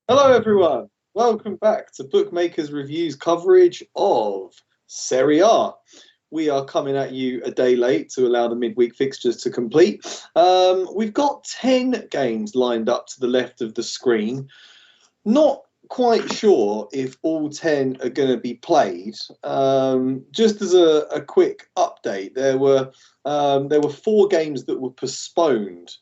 Hello, everyone. Welcome back to Bookmakers Reviews coverage of Serie A. We are coming at you a day late to allow the midweek fixtures to complete. We've got 10 games lined up to the left of the screen. Not quite sure if all 10 are going to be played. Just as a quick update, there were 4 games that were postponed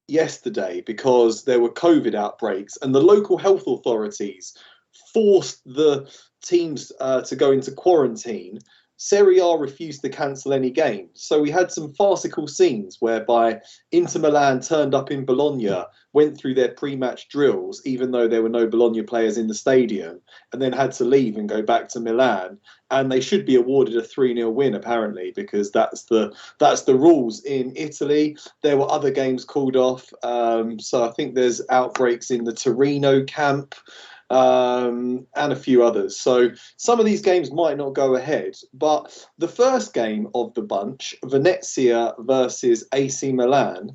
yesterday because there were COVID outbreaks, and the local health authorities forced the teams to go into quarantine. Serie A refused to cancel any games. So we had some farcical scenes whereby Inter Milan turned up in Bologna, went through their pre-match drills, even though there were no Bologna players in the stadium, and then had to leave and go back to Milan. And they should be awarded a 3-0 win, apparently, because that's the rules in Italy. There were other games called off. So I think there's outbreaks in the Torino camp. And a few others. So some of these games might not go ahead. But the first game of the bunch, Venezia versus AC Milan,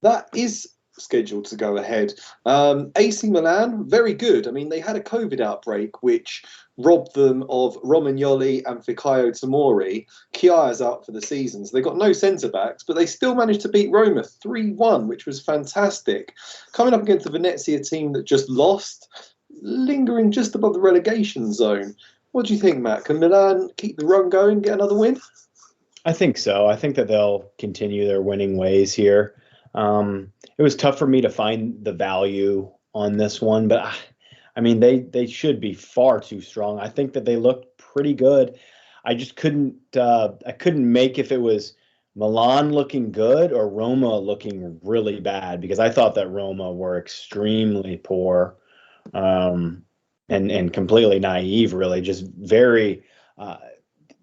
that is scheduled to go ahead. AC Milan, very good. I mean, they had a COVID outbreak, which robbed them of Romagnoli and Fikayo Tomori. Chia's out for the season, so they got no centre-backs, but they still managed to beat Roma 3-1, which was fantastic. Coming up against the Venezia team that just lost, lingering just above the relegation zone. What do you think, Matt? Can Milan keep the run going, get another win? I think so. I think that they'll continue their winning ways here. It was tough for me to find the value on this one, but I mean, they should be far too strong. I think that they looked pretty good. I just couldn't make if it was Milan looking good or Roma looking really bad, because I thought that Roma were extremely poor, and completely naive, really. Just uh,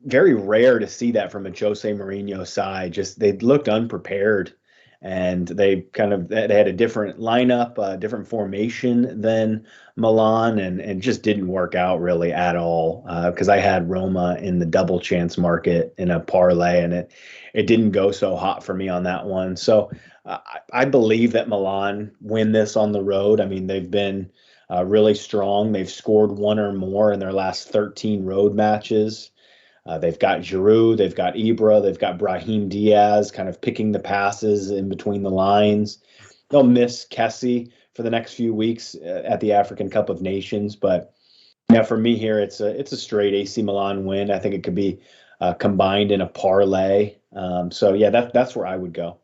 very rare to see that from a Jose Mourinho side. Just they looked unprepared, and they had a different lineup, a different formation than Milan, and just didn't work out really at all. Because I had Roma in the double chance market in a parlay, and it didn't go so hot for me on that one. So I believe that Milan win this on the road. I mean, they've been really strong. They've scored one or more in their last 13 road matches. They've got Giroud, they've got Ibra, they've got Brahim Diaz kind of picking the passes in between the lines. They'll miss Kessie for the next few weeks at the African Cup of Nations, but yeah, for me here, it's a straight AC Milan win. I think it could be combined in a parlay. So yeah, that's where I would go.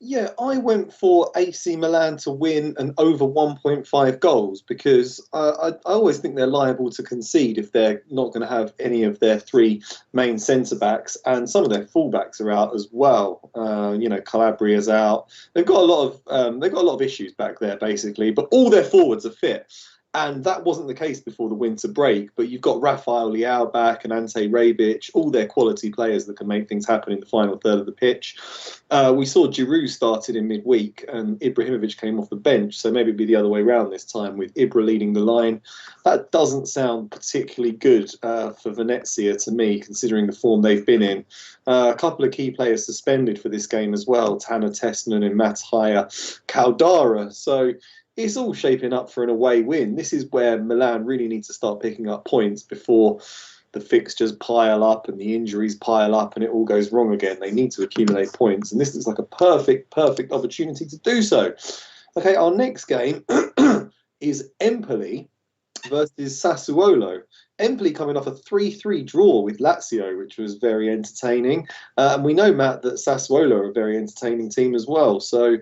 Yeah, I went for AC Milan to win and over 1.5 goals because I always think they're liable to concede if they're not going to have any of their 3 main centre backs, and some of their fullbacks are out as well. Calabria's out. They've got a lot of issues back there basically, but all their forwards are fit. And that wasn't the case before the winter break. But you've got Rafael Leao back and Ante Rebic, all their quality players that can make things happen in the final third of the pitch. We saw Giroud started in midweek and Ibrahimovic came off the bench. So maybe it'd be the other way around this time with Ibra leading the line. That doesn't sound particularly good for Venezia to me, considering the form they've been in. A couple of key players suspended for this game as well, Tanner Tessman and Mattia Caldara. So it's all shaping up for an away win. This is where Milan really needs to start picking up points before the fixtures pile up and the injuries pile up and it all goes wrong again. They need to accumulate points, and this looks like a perfect opportunity to do so. Okay, our next game is Empoli versus Sassuolo. Empoli coming off a 3-3 draw with Lazio, which was very entertaining. And we know, Matt, that Sassuolo are a very entertaining team as well. So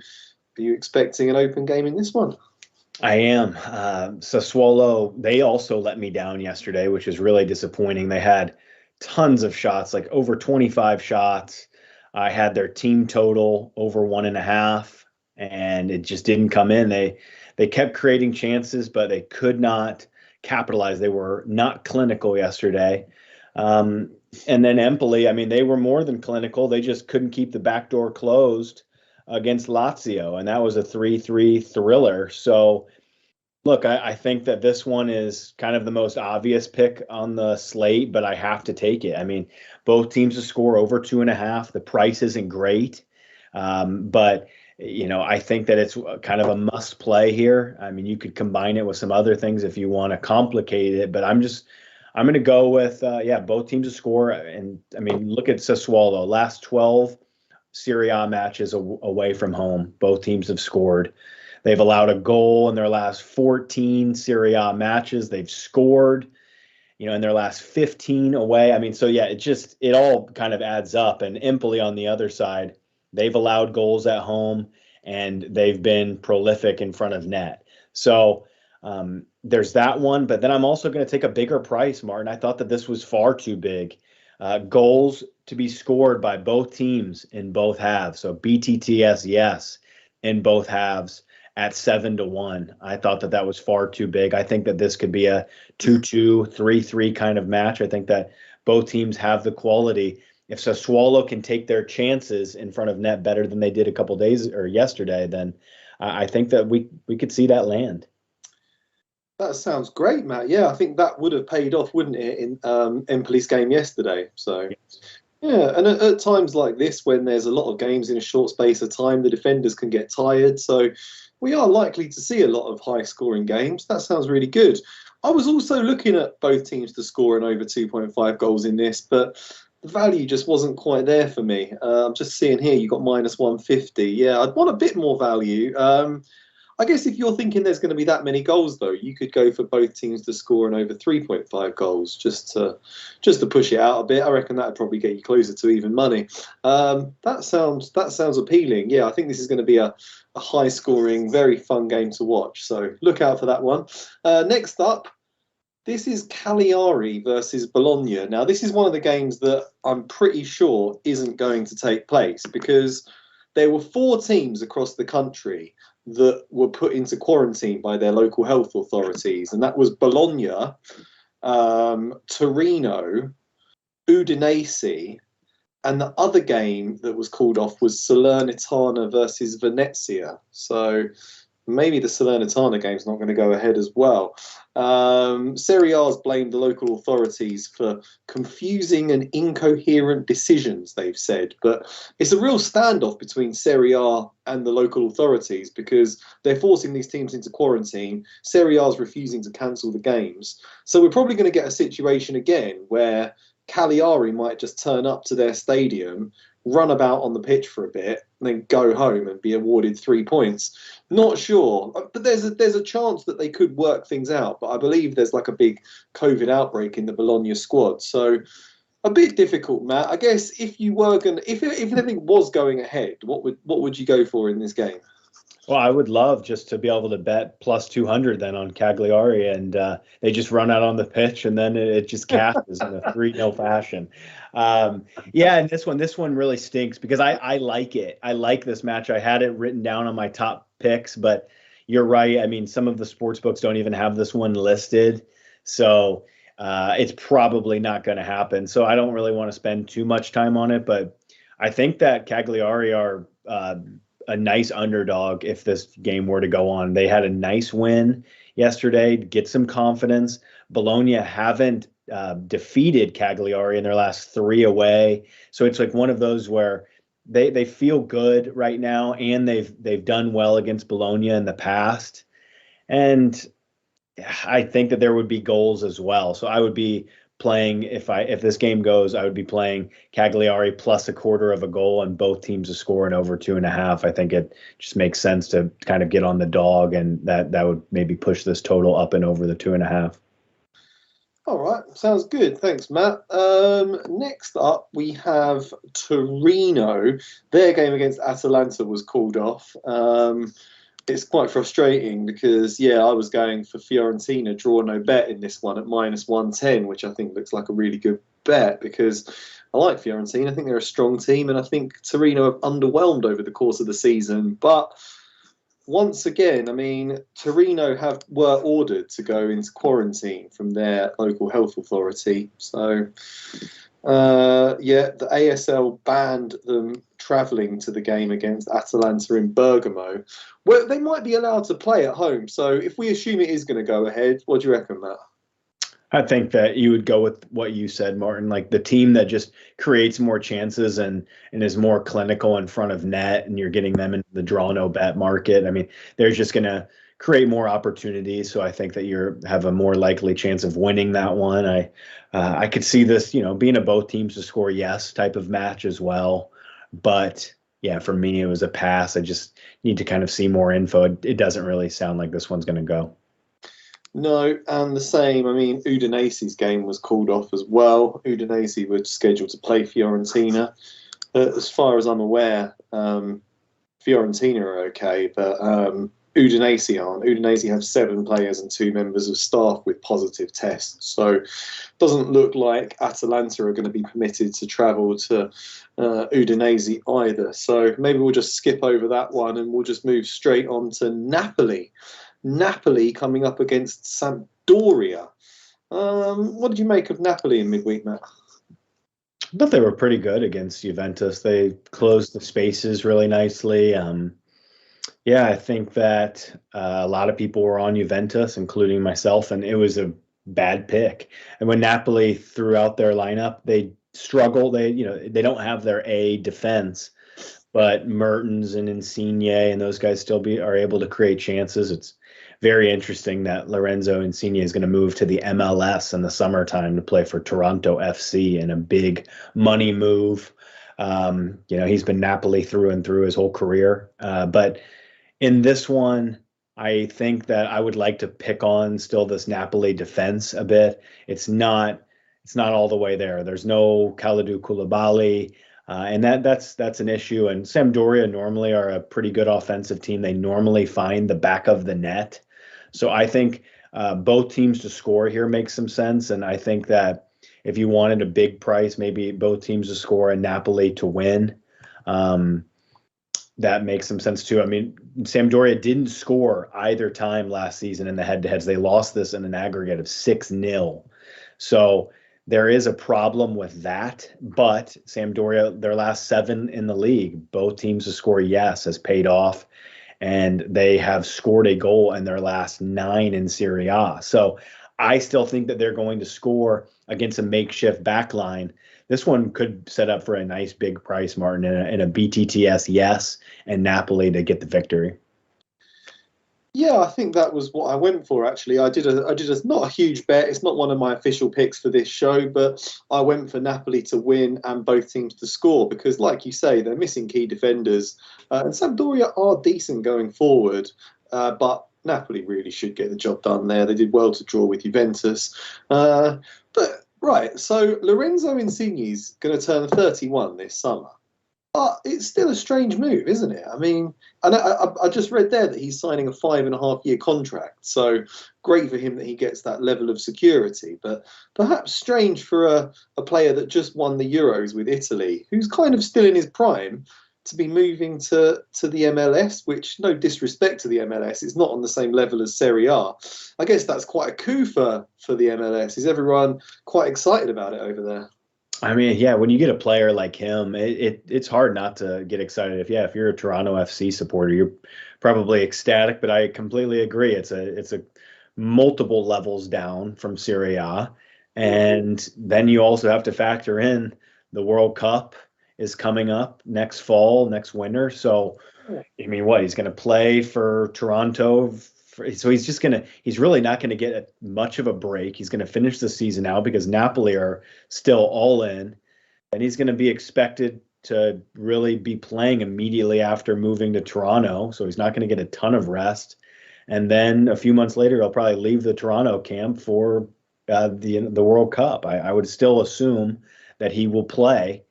are you expecting an open game in this one? I am. Sassuolo, they also let me down yesterday, which is really disappointing. They had tons of shots, like over 25 shots. I had their team total over 1.5, and it just didn't come in. They kept creating chances, but they could not capitalize. They were not clinical yesterday. And then Empoli, I mean, they were more than clinical. They just couldn't keep the back door closed against Lazio, and that was a 3-3 thriller. So, look, I think that this one is kind of the most obvious pick on the slate, but I have to take it. I mean, both teams to score over 2.5. The price isn't great, but I think that it's kind of a must play here. I mean, you could combine it with some other things if you want to complicate it, but I'm going to go with, both teams to score. And I mean, look at Sassuolo, last 12 Serie A matches away from home. Both teams have scored. They've allowed a goal in their last 14 Serie A matches. They've scored, in their last 15 away. I mean, so yeah, it all kind of adds up. And Empoli on the other side, they've allowed goals at home and they've been prolific in front of net. So there's that one. But then I'm also going to take a bigger price, Martin. I thought that this was far too big. Goals to be scored by both teams in both halves. So BTTS, yes, in both halves at 7-1. I thought that was far too big. I think that this could be a 2-2, 3-3 kind of match. I think that both teams have the quality. If Sassuolo can take their chances in front of net better than they did a couple days or yesterday, then I think that we could see that land. That sounds great, Matt. Yeah, I think that would have paid off, wouldn't it, in Empoli's game yesterday? So, yeah, and at times like this, when there's a lot of games in a short space of time, the defenders can get tired. So we are likely to see a lot of high-scoring games. That sounds really good. I was also looking at both teams to score an over 2.5 goals in this, but the value just wasn't quite there for me. I'm just seeing here you got -150. Yeah, I'd want a bit more value. I guess if you're thinking there's going to be that many goals, though, you could go for both teams to score an over 3.5 goals just to push it out a bit. I reckon that would probably get you closer to even money. That sounds appealing. Yeah, I think this is going to be a high-scoring, very fun game to watch. So look out for that one. Next up, this is Cagliari versus Bologna. Now, this is one of the games that I'm pretty sure isn't going to take place because there were 4 teams across the country that were put into quarantine by their local health authorities, and that was Bologna, Torino, Udinese, and the other game that was called off was Salernitana versus Venezia. So maybe the Salernitana game's not going to go ahead as well. Serie A's blamed the local authorities for confusing and incoherent decisions, they've said. But it's a real standoff between Serie A and the local authorities because they're forcing these teams into quarantine. Serie A's refusing to cancel the games. So we're probably going to get a situation again where Cagliari might just turn up to their stadium, run about on the pitch for a bit, and then go home and be awarded 3 points. Not sure, but there's a chance that they could work things out. But I believe there's like a big COVID outbreak in the Bologna squad, so a bit difficult, Matt. I guess if you were if anything was going ahead, what would you go for in this game? Well, I would love just to be able to bet plus 200 then on Cagliari, and they just run out on the pitch, and then it just cashes in a 3-0 fashion. Yeah, and this one really stinks because I like it. I like this match. I had it written down on my top picks, but you're right. I mean, some of the sports books don't even have this one listed, so it's probably not going to happen. So I don't really want to spend too much time on it, but I think that Cagliari are a nice underdog if this game were to go on. They had a nice win yesterday to get some confidence. Bologna haven't defeated Cagliari in their last 3 away. So it's like one of those where they feel good right now, and they've done well against Bologna in the past. And I think that there would be goals as well. So I would be playing, if this game goes, I would be playing Cagliari plus a quarter of a goal and both teams to score in over 2.5. I think it just makes sense to kind of get on the dog, and that would maybe push this total up and over the 2.5. All right, sounds good. Thanks, Matt. Next up, we have Torino. Their game against Atalanta was called off. It's quite frustrating because, I was going for Fiorentina, draw no bet in this one at -110, which I think looks like a really good bet because I like Fiorentina. I think they're a strong team, and I think Torino have underwhelmed over the course of the season. But once again, I mean, Torino were ordered to go into quarantine from their local health authority. So, the ASL banned them travelling to the game against Atalanta in Bergamo. Well, they might be allowed to play at home. So if we assume it is going to go ahead, what do you reckon, Matt? I think that you would go with what you said, Martin, like the team that just creates more chances and is more clinical in front of net, and you're getting them into the draw no bet market. I mean, they're just going to create more opportunities. So I think that you have a more likely chance of winning that one. I could see this, being a both teams to score yes type of match as well. But yeah, for me, it was a pass. I just need to kind of see more info. It doesn't really sound like this one's going to go. No, and the same. I mean, Udinese's game was called off as well. Udinese were scheduled to play Fiorentina. As far as I'm aware, Fiorentina are okay, but Udinese aren't. Udinese have 7 players and 2 members of staff with positive tests. So it doesn't look like Atalanta are going to be permitted to travel to Udinese either. So maybe we'll just skip over that one and we'll just move straight on to Napoli. Napoli coming up against Sampdoria. What did you make of Napoli in midweek, Matt? I thought they were pretty good against Juventus. They closed the spaces really nicely. Yeah, I think that a lot of people were on Juventus, including myself, and it was a bad pick. And when Napoli threw out their lineup, they struggle. They don't have their A defense, but Mertens and Insigne and those guys still are able to create chances. It's very interesting that Lorenzo Insigne is going to move to the MLS in the summertime to play for Toronto FC in a big money move. He's been Napoli through and through his whole career. But in this one, I think that I would like to pick on still this Napoli defense a bit. It's not all the way there. There's no Kalidou Koulibaly. And that's an issue. And Sampdoria normally are a pretty good offensive team. They normally find the back of the net. So I think both teams to score here makes some sense. And I think that if you wanted a big price, maybe both teams to score and Napoli to win, that makes some sense too. I mean, Sampdoria didn't score either time last season in the head-to-heads. They lost this in an aggregate of 6-0. So there is a problem with that, but Sampdoria, their last 7 in the league, both teams to score yes has paid off, and they have scored a goal in their last 9 in Serie A. So I still think that they're going to score against a makeshift back line. This one could set up for a nice big price, Martin, in a BTTS yes, and Napoli to get the victory. Yeah, I think that was what I went for, actually. I did a not a huge bet. It's not one of my official picks for this show, but I went for Napoli to win and both teams to score because, like you say, they're missing key defenders. And Sampdoria are decent going forward, but Napoli really should get the job done there. They did well to draw with Juventus. Right, so Lorenzo Insigne's going to turn 31 this summer. But it's still a strange move, isn't it? I mean, and I just read there that he's signing a 5.5-year contract. So great for him that he gets that level of security. But perhaps strange for a player that just won the Euros with Italy, who's kind of still in his prime, to be moving to the MLS, which, no disrespect to the MLS, it's not on the same level as Serie A. I guess that's quite a coup for the MLS. Is everyone quite excited about it over there? I mean, yeah, when you get a player like him, it's hard not to get excited. If you're a Toronto FC supporter, you're probably ecstatic. But I completely agree. It's a multiple levels down from Serie A, and then you also have to factor in the World Cup is coming up next fall, next winter. So, I mean, he's going to play for Toronto. So he's really not going to get much of a break. He's going to finish the season out because Napoli are still all in, and he's going to be expected to really be playing immediately after moving to Toronto. So he's not going to get a ton of rest. And then a few months later, he'll probably leave the Toronto camp for the World Cup. I would still assume that he will play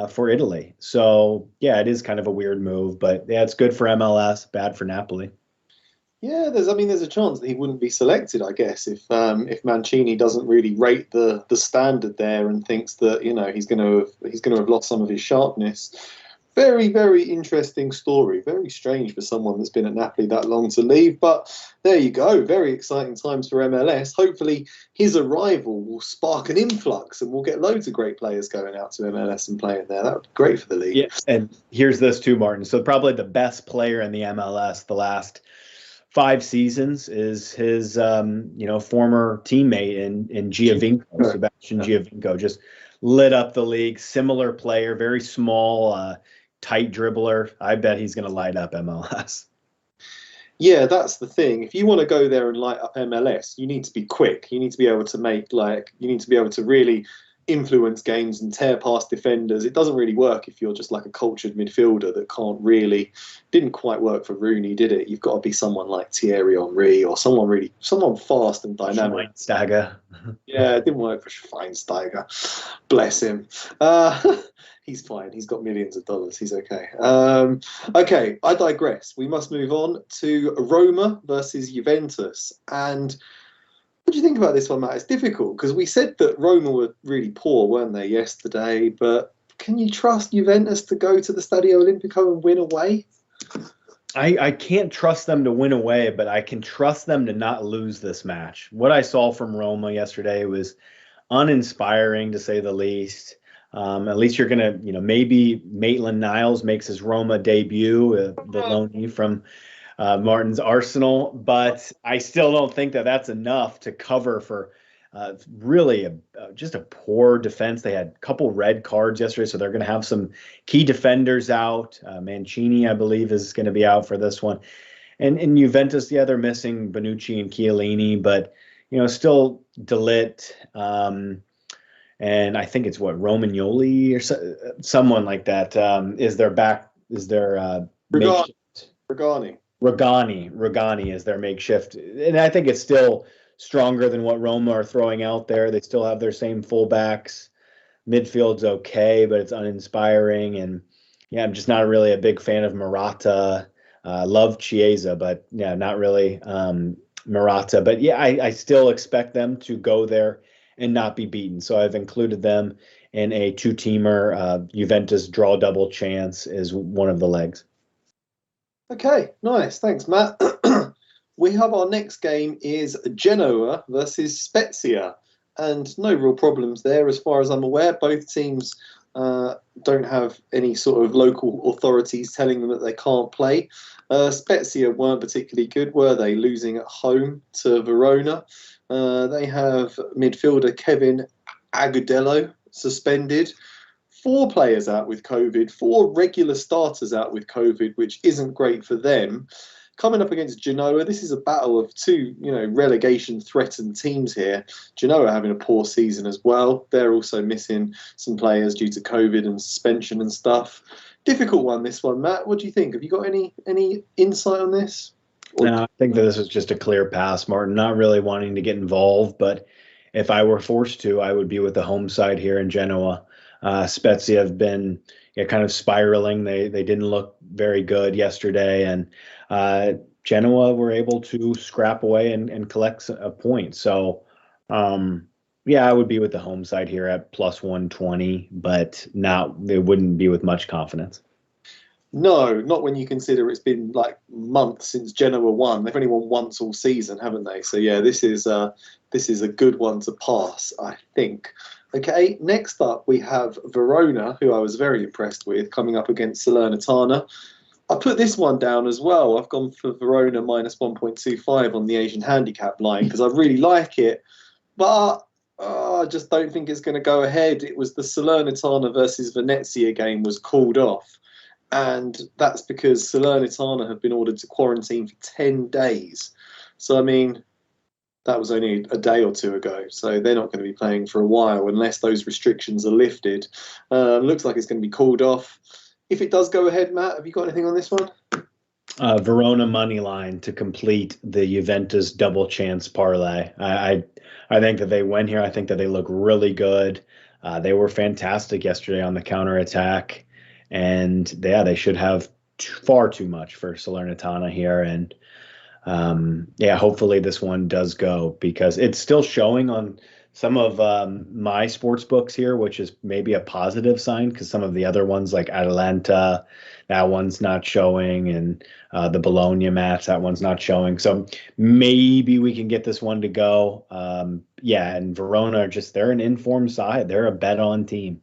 for Italy. So yeah, it is kind of a weird move, but yeah, it's good for MLS, bad for Napoli. Yeah, there's a chance that he wouldn't be selected, I guess, if Mancini doesn't really rate the standard there and thinks that he's going to have lost some of his sharpness. Very, very interesting story. Very strange for someone that's been at Napoli that long to leave. But there you go. Very exciting times for MLS. Hopefully his arrival will spark an influx and we'll get loads of great players going out to MLS and playing there. That would be great for the league. Yeah, and here's this too, Martin. So probably the best player in the MLS the last 5 seasons is his former teammate in Giovinco, Sebastian Giovinco, just lit up the league. Similar player, very small, tight dribbler. I bet he's going to light up MLS. Yeah, that's the thing. If you want to go there and light up MLS, you need to be quick. You need to be able to you need to be able to really influence games and tear past defenders. It doesn't really work if you're just like a cultured midfielder that didn't quite work for Rooney, did it? You've got to be someone like Thierry Henry or someone fast and dynamic. Schweinsteiger. Yeah, it didn't work for Schweinsteiger. Bless him. He's fine. He's got millions of dollars. He's okay. Okay, I digress. We must move on to Roma versus Juventus. And what do you think about this one, Matt? It's difficult because we said that Roma were really poor, weren't they, yesterday? But can you trust Juventus to go to the Stadio Olimpico and win away? I can't trust them to win away, but I can trust them to not lose this match. What I saw from Roma yesterday was uninspiring, to say the least. At least you're going to, maybe Maitland-Niles makes his Roma debut, the loanee from Martin's Arsenal, but I still don't think that that's enough to cover for really just a poor defense. They had a couple red cards yesterday, so they're going to have some key defenders out. Mancini, I believe, is going to be out for this one. And in Juventus, yeah, they're missing Bonucci and Chiellini, but, still De Ligt, and I think it's Romagnoli or someone like that is their Regani is their makeshift. And I think it's still stronger than what Roma are throwing out there. They still have their same fullbacks. Midfield's okay, but it's uninspiring. And yeah, I'm just not really a big fan of Morata. Love Chiesa, but yeah, not really Morata. But yeah, I still expect them to go there and not be beaten. So I've included them in a 2-teamer. Juventus draw double chance is one of the legs. Okay, nice. Thanks, Matt. We have our next game is Genoa versus Spezia. And no real problems there as far as I'm aware. Both teams don't have any sort of local authorities telling them that they can't play. Spezia weren't particularly good, were they? Losing at home to Verona. They have midfielder Kevin Agudelo suspended. 4 players out with COVID, 4 regular starters out with COVID, which isn't great for them. Coming up against Genoa, this is a battle of 2, relegation-threatened teams here. Genoa having a poor season as well. They're also missing some players due to COVID and suspension and stuff. Difficult one, this one, Matt. What do you think? Have you got any insight on this? No, I think that this was just a clear pass, Martin. Not really wanting to get involved, but if I were forced to, I would be with the home side here in Genoa. Spezia have been kind of spiraling. They didn't look very good yesterday, and Genoa were able to scrap away and collect a point. So, I would be with the home side here at plus 120, but it wouldn't be with much confidence. No, not when you consider it's been like months since Genoa won. They've only won once all season, haven't they? So yeah, this is a good one to pass, I think. Okay, next up we have Verona, who I was very impressed with, coming up against Salernitana. I put this one down as well. I've gone for Verona minus 1.25 on the Asian handicap line because I really like it, but I just don't think it's going to go ahead. It was the Salernitana versus Venezia game was called off. And that's because Salernitana have been ordered to quarantine for 10 days. So, I mean, that was only a day or 2 ago. So they're not going to be playing for a while unless those restrictions are lifted. Looks like it's going to be called off. If it does go ahead, Matt, have you got anything on this one? Verona money line to complete the Juventus double chance parlay. I think that they win here. I think that they look really good. They were fantastic yesterday on the counterattack. And they should have far too much for Salernitana here. And hopefully this one does go because it's still showing on some of my sports books here, which is maybe a positive sign because some of the other ones like Atalanta, that one's not showing, and the Bologna match, that one's not showing. So maybe we can get this one to go. And Verona they're an informed side. They're a bet-on team.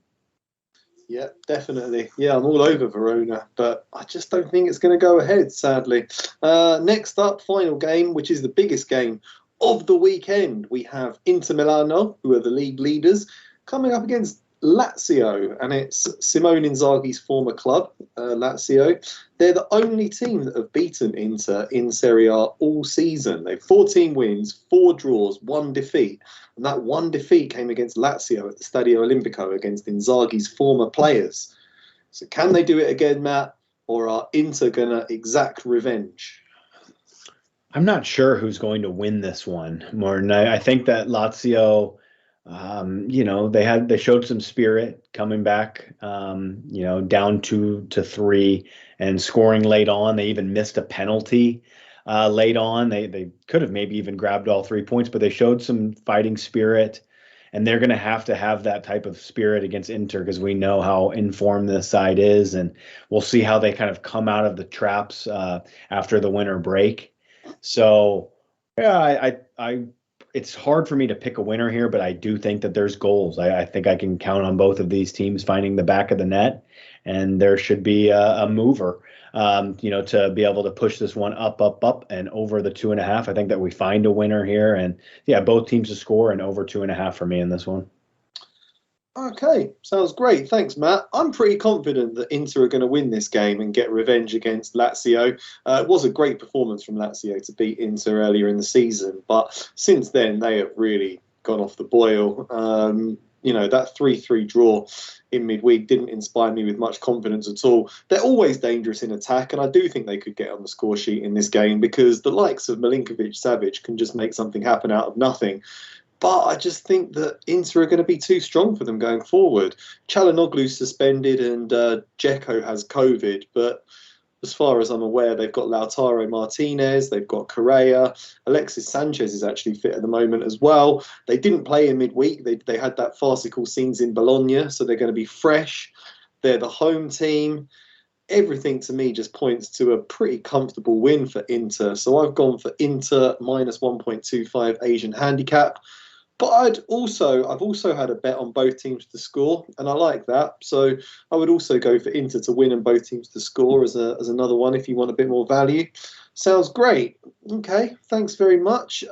Yeah, definitely. Yeah, I'm all over Verona, but I just don't think it's going to go ahead, sadly. Next up, final game, which is the biggest game of the weekend. We have Inter Milano, who are the league leaders, coming up against Lazio, and it's Simone Inzaghi's former club, Lazio. They're the only team that have beaten Inter in Serie A all season. They've 14 wins, 4 draws, 1 defeat. And that 1 defeat came against Lazio at the Stadio Olimpico against Inzaghi's former players. So can they do it again, Matt? Or are Inter going to exact revenge? I'm not sure who's going to win this one, Martin. I think that Lazio, they showed some spirit coming back, down 2-3 and scoring late on. They even missed a penalty late on. They could have maybe even grabbed all 3 points, but they showed some fighting spirit. And they're going to have that type of spirit against Inter because we know how informed this side is. And we'll see how they kind of come out of the traps after the winter break. So, yeah, it's hard for me to pick a winner here, but I do think that there's goals. I think I can count on both of these teams finding the back of the net, and there should be a mover, to be able to push this one up, and over the 2.5. I think that we find a winner here, and yeah, both teams to score and over 2.5 for me in this one. Okay, sounds great. Thanks, Matt. I'm pretty confident that Inter are going to win this game and get revenge against Lazio. It was a great performance from Lazio to beat Inter earlier in the season, but since then they have really gone off the boil. That 3-3 draw in midweek didn't inspire me with much confidence at all. They're always dangerous in attack, and I do think they could get on the score sheet in this game because the likes of Milinkovic-Savic can just make something happen out of nothing. But I just think that Inter are going to be too strong for them going forward. Çalhanoğlu's suspended and Dzeko has COVID. But as far as I'm aware, they've got Lautaro Martinez, they've got Correa. Alexis Sanchez is actually fit at the moment as well. They didn't play in midweek. They had that farcical scenes in Bologna, so they're going to be fresh. They're the home team. Everything to me just points to a pretty comfortable win for Inter. So I've gone for Inter minus 1.25 Asian handicap. But I've also had a bet on both teams to score, and I like that. So I would also go for Inter to win and both teams to score as another one if you want a bit more value. Sounds great. Okay, thanks very much.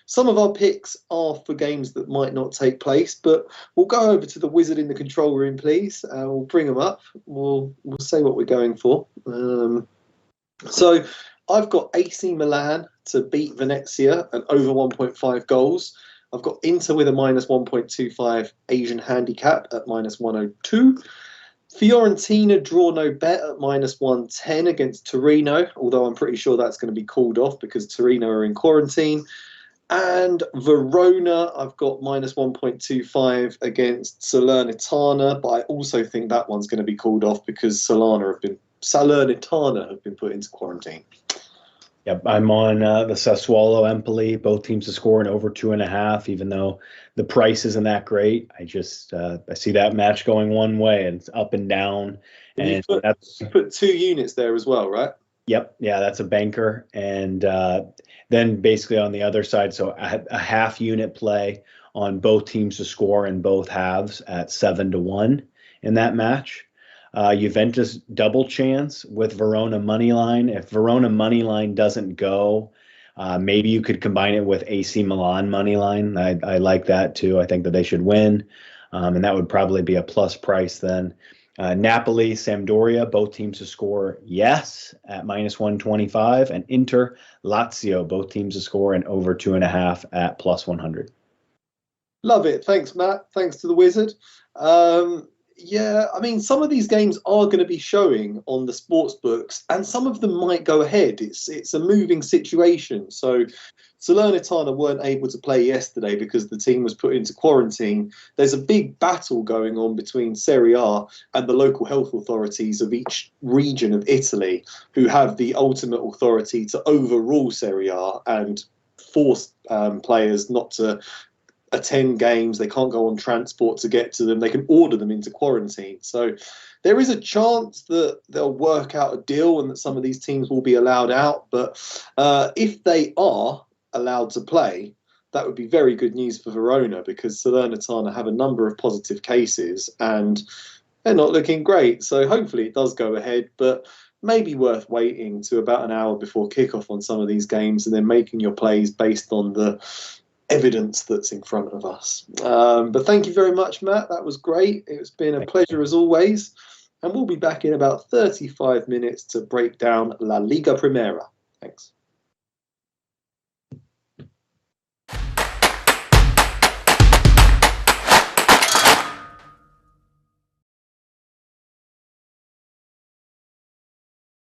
Some of our picks are for games that might not take place, but we'll go over to the wizard in the control room, please. We'll bring them up. We'll say what we're going for. So I've got AC Milan to beat Venezia at over 1.5 goals. I've got Inter with a minus 1.25 Asian handicap at minus 102. Fiorentina draw no bet at minus 110 against Torino, although I'm pretty sure that's going to be called off because Torino are in quarantine. And Verona, I've got minus 1.25 against Salernitana, but I also think that one's going to be called off because Salernitana have been put into quarantine. Yep, I'm on the Sassuolo Empoli, both teams to score and over 2.5, even though the price isn't that great. I just I see that match going one way and it's up and down. And you put 2 units there as well, right? Yep, yeah, that's a banker. And then basically on the other side, so a half unit play on both teams to score in both halves at 7-1 in that match. Juventus double chance with Verona money line. If Verona money line doesn't go, maybe you could combine it with AC Milan money line. I like that too. I think that they should win, and that would probably be a plus price then. Napoli, Sampdoria, both teams to score, yes, at minus 125, and Inter, Lazio, both teams to score and over 2.5 at plus 100. Love it. Thanks, Matt. Thanks to the wizard. Yeah, I mean, some of these games are going to be showing on the sports books, and some of them might go ahead. It's a moving situation. So Salernitana weren't able to play yesterday because the team was put into quarantine. There's a big battle going on between Serie A and the local health authorities of each region of Italy, who have the ultimate authority to overrule Serie A and force players not to attend games. They can't go on transport to get to them. They can order them into quarantine. So there is a chance that they'll work out a deal and that some of these teams will be allowed out. But if they are allowed to play, that would be very good news for Verona because Salernitana have a number of positive cases and they're not looking great. So hopefully it does go ahead, but maybe worth waiting to about an hour before kickoff on some of these games and then making your plays based on the evidence that's in front of us. But thank you very much, Matt. That was great. It's been a pleasure as always. And we'll be back in about 35 minutes to break down La Liga Primera. Thanks.